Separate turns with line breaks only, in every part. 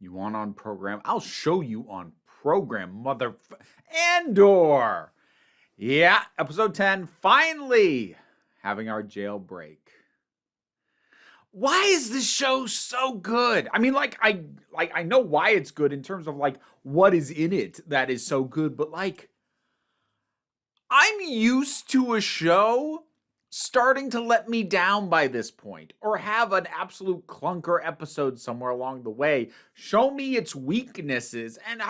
You want on program? I'll show you on program, Andor! Yeah, episode 10, finally having our jailbreak. Why is this show so good? I mean, I know why it's good in terms of what is in it that is so good, but I'm used to a show starting to let me down by this point, or have an absolute clunker episode somewhere along the way show me its weaknesses, and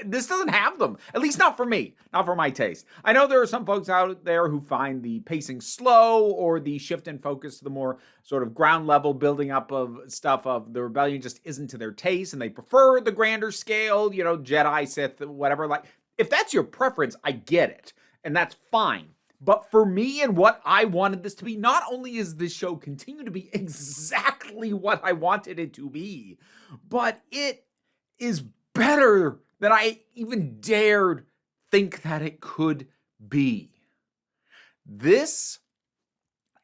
this doesn't have them, at least not for me, not for my taste. I know there are some folks out there who find the pacing slow, or the shift in focus to the more sort of ground level building up of stuff of the rebellion just isn't to their taste, and they prefer the grander scale, Jedi, Sith, whatever. If that's your preference, I get it, and that's fine. But for me and what I wanted this to be, not only is this show continue to be exactly what I wanted it to be, but it is better than I even dared think that it could be. This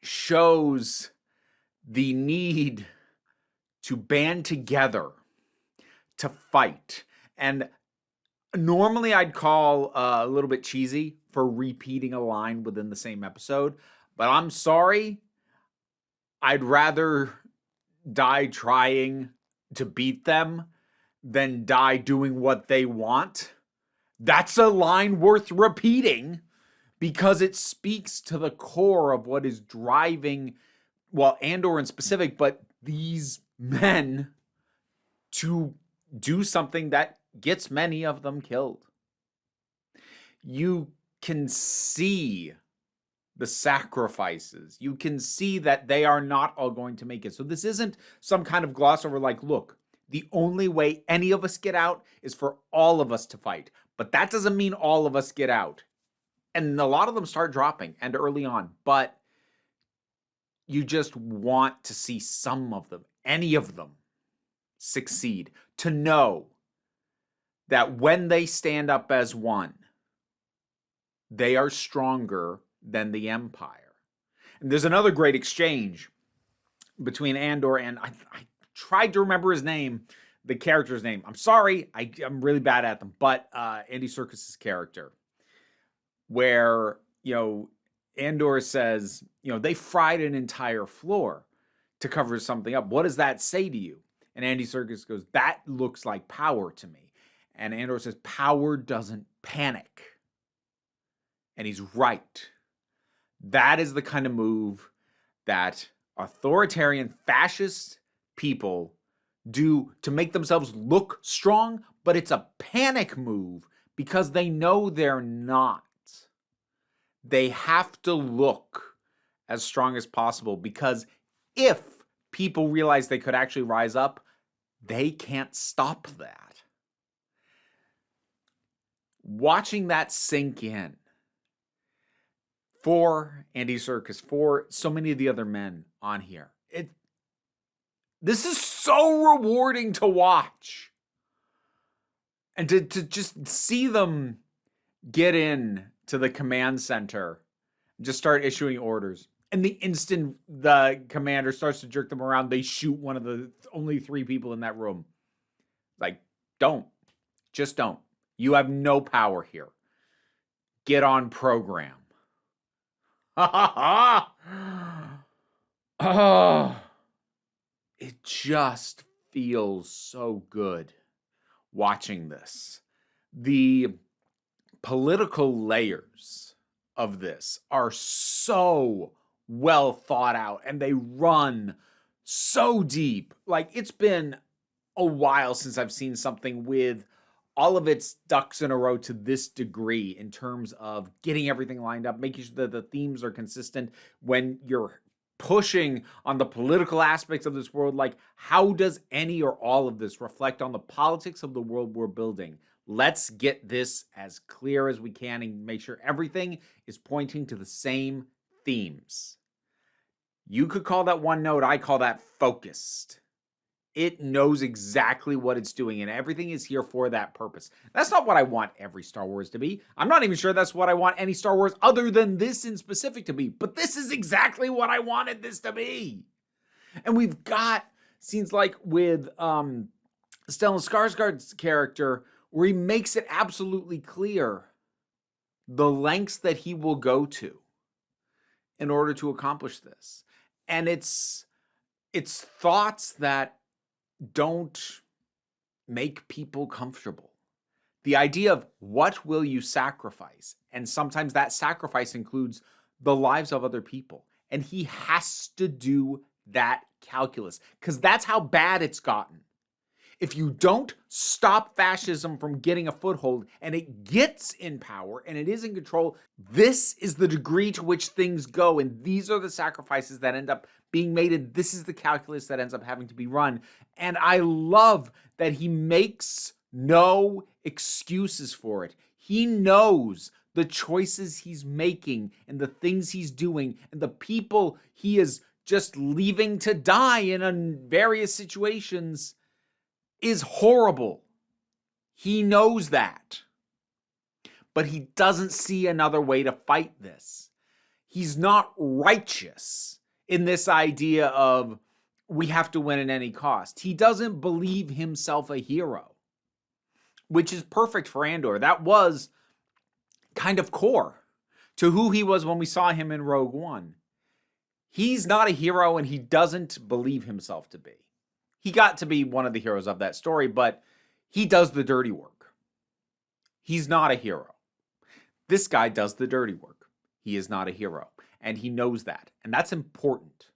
shows the need to band together to fight. And normally I'd call a little bit cheesy for repeating a line within the same episode, but I'm sorry. I'd rather die trying to beat them than die doing what they want. That's a line worth repeating because it speaks to the core of what is driving, Andor in specific, but these men to do something that gets many of them killed. You can see the sacrifices. You can see that they are not all going to make it. So this isn't some kind of gloss over look, the only way any of us get out is for all of us to fight. But that doesn't mean all of us get out. And a lot of them start dropping, and early on. But you just want to see some of them, any of them, succeed. To know that when they stand up as one, they are stronger than the Empire. And there's another great exchange between Andor and I tried to remember his name, the character's name. I'm sorry, I'm really bad at them, but Andy Serkis's character, where Andor says, they fried an entire floor to cover something up. What does that say to you? And Andy Serkis goes, that looks like power to me. And Andor says, power doesn't panic. And he's right. That is the kind of move that authoritarian fascist people do to make themselves look strong, but it's a panic move because they know they're not. They have to look as strong as possible because if people realize they could actually rise up, they can't stop that. Watching that sink in for Andy Serkis, for so many of the other men on here, this is so rewarding to watch. And to just see them get in to the command center, just start issuing orders. And the instant the commander starts to jerk them around, they shoot one of the only 3 people in that room. Don't. Just don't. You have no power here. Get on program. Oh, it just feels so good watching this. The political layers of this are so well thought out, and they run so deep. It's been a while since I've seen something with all of its ducks in a row to this degree in terms of getting everything lined up, making sure that the themes are consistent when you're pushing on the political aspects of this world. How does any or all of this reflect on the politics of the world we're building? Let's get this as clear as we can and make sure everything is pointing to the same themes. You could call that one note. I call that focused. It knows exactly what it's doing, and everything is here for that purpose. That's not what I want every Star Wars to be. I'm not even sure that's what I want any Star Wars other than this in specific to be. But this is exactly what I wanted this to be. And we've got scenes like with Stellan Skarsgård's character where he makes it absolutely clear the lengths that he will go to in order to accomplish this. And it's thoughts that don't make people comfortable. The idea of what will you sacrifice? And sometimes that sacrifice includes the lives of other people. And he has to do that calculus because that's how bad it's gotten. If you don't stop fascism from getting a foothold and it gets in power and it is in control, this is the degree to which things go. And these are the sacrifices that end up being made. And this is the calculus that ends up having to be run. And I love that he makes no excuses for it. He knows the choices he's making and the things he's doing and the people he is just leaving to die in various situations is horrible. He knows that. But he doesn't see another way to fight this. He's not righteous in this idea of we have to win at any cost. He doesn't believe himself a hero, which is perfect for Andor. That was kind of core to who he was when we saw him in Rogue One. He's not a hero and he doesn't believe himself to be. He got to be one of the heroes of that story, but he does the dirty work. He's not a hero. This guy does the dirty work. He is not a hero, and he knows that, and that's important.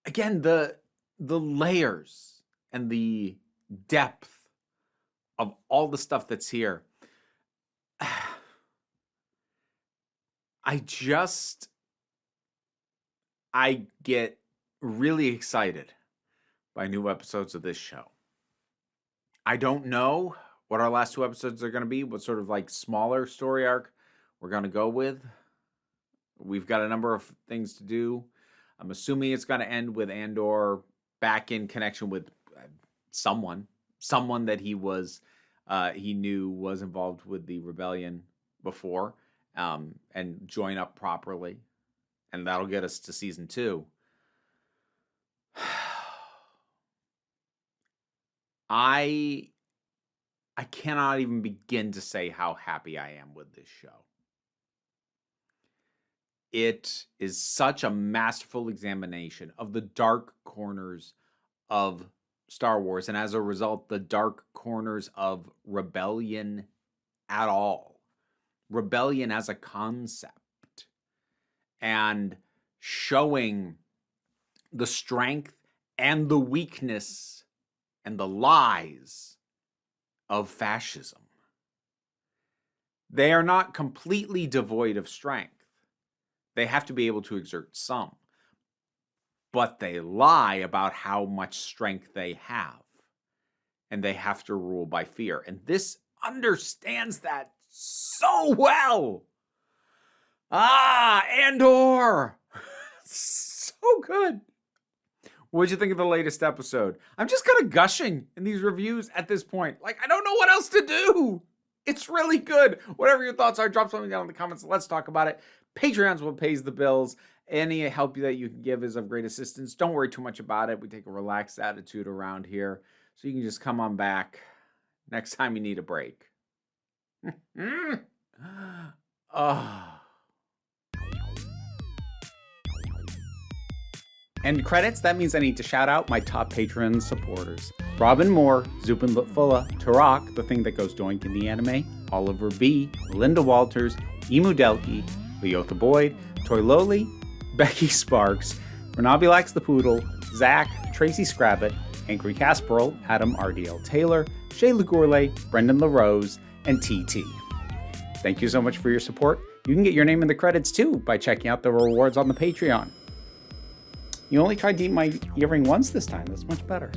Again, the layers and the depth of all the stuff that's here. I get really excited by new episodes of this show. I don't know what our last 2 episodes are going to be, what sort of like smaller story arc we're going to go with. We've got a number of things to do. I'm assuming it's going to end with Andor back in connection with someone that he knew was involved with the rebellion before, and join up properly. And that'll get us to season 2. I cannot even begin to say how happy I am with this show. It is such a masterful examination of the dark corners of Star Wars, and as a result, the dark corners of rebellion at all. Rebellion as a concept. And showing the strength and the weakness and the lies of fascism. They are not completely devoid of strength. They have to be able to exert some. But they lie about how much strength they have. And they have to rule by fear. And this understands that so well. Andor! So good. What'd you think of the latest episode? I'm just kind of gushing in these reviews at this point. Like, I don't know what else to do. It's really good. Whatever your thoughts are, drop something down in the comments. Let's talk about it. Patreon's what pays the bills. Any help that you can give is of great assistance. Don't worry too much about it. We take a relaxed attitude around here. So you can just come on back next time you need a break. End credits, that means I need to shout out my top Patreon supporters. Robin Moore, Zupin Lutfula, Tarak, The Thing That Goes Doink in the Anime, Oliver B., Linda Walters, Emu Delkey, Leotha Boyd, Toy Loli, Becky Sparks, Renabi Likes the Poodle, Zach, Tracy Scrabbit, Angry Casperl, Adam RDL Taylor, Shay Legurle, Brendan LaRose, and TT. Thank you so much for your support. You can get your name in the credits too by checking out the rewards on the Patreon. You only tried to eat my earring once this time. That's much better.